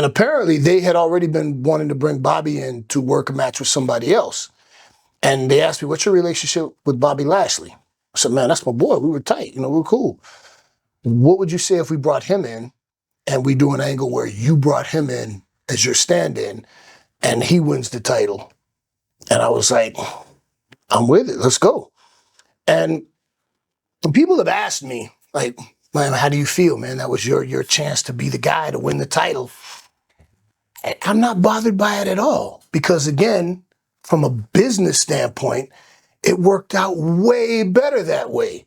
And apparently they had already been wanting to bring Bobby in to work a match with somebody else. And they asked me, what's your relationship with Bobby Lashley? I said, man, that's my boy. We were tight. We were cool. What would you say if we brought him in and we do an angle where you brought him in as your stand-in and he wins the title? And I was like, I'm with it. Let's go. And people have asked me, like, man, how do you feel, man? That was your chance to be the guy to win the title. I'm not bothered by it at all because, again, from a business standpoint, it worked out way better that way.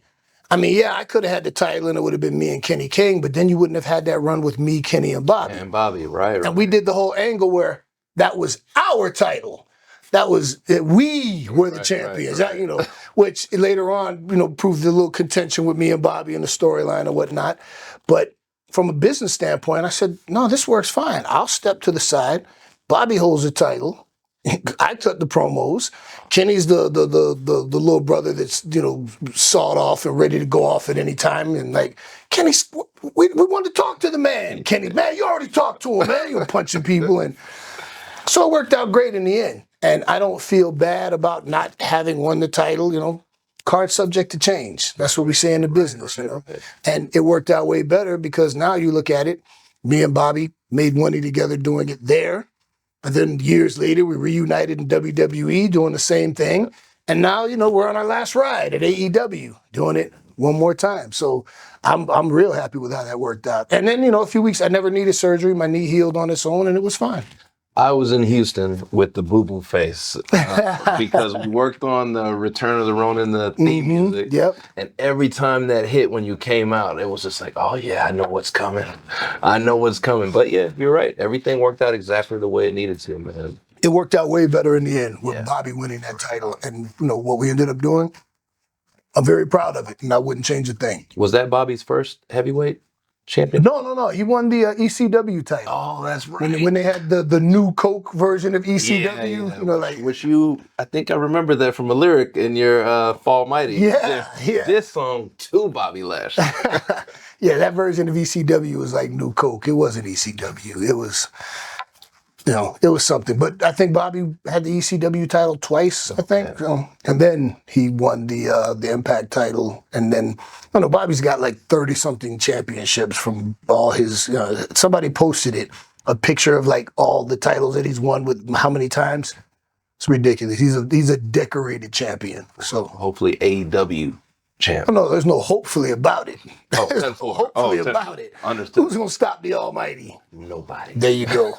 I mean, yeah, I could have had the title and it would have been me and Kenny King, but then you wouldn't have had that run with me, Kenny, and Bobby. And Bobby, right. And we did the whole angle where that was our title. That was, we were the champions, Right. which later on, proved a little contention with me and Bobby in the storyline or whatnot. But from a business standpoint, I said, no, this works fine. I'll step to the side. Bobby holds the title. I cut the promos. Kenny's the little brother that's, sawed off and ready to go off at any time. And like, Kenny, we want to talk to the man. Kenny, man, you already talked to him, man. You were punching people. And so it worked out great in the end. And I don't feel bad about not having won the title, card subject to change. That's what we say in the business, And it worked out way better because now you look at it, me and Bobby made money together doing it there. And then years later, we reunited in WWE doing the same thing. And now, we're on our last ride at AEW doing it one more time. So I'm real happy with how that worked out. And then, a few weeks, I never needed surgery. My knee healed on its own and it was fine. I was in Houston with the Boo Boo Face because we worked on the Return of the Ronin, the theme music. Yep. And every time that hit when you came out, it was just like, oh yeah, I know what's coming. But yeah, you're right. Everything worked out exactly the way it needed to, man. It worked out way better in the end with Bobby winning that title. And what we ended up doing, I'm very proud of it. And I wouldn't change a thing. Was that Bobby's first heavyweight champion? No. He won the ECW title. Oh, that's right. When they had the new Coke version of ECW, which I think I remember that from a lyric in your Fall Mighty. Yeah. This song to Bobby Lashley. Yeah, that version of ECW was like new Coke. It wasn't ECW. It was, it was something. But I think Bobby had the ECW title twice, I think. Yeah. And then he won the Impact title. And then, Bobby's got like 30-something championships from all his, somebody posted it, a picture of like all the titles that he's won with how many times. It's ridiculous. He's a decorated champion. So hopefully AEW champ. No, there's no hopefully about it. Oh, there's no hopefully about it. Understood. Who's going to stop the Almighty? Nobody. There you go.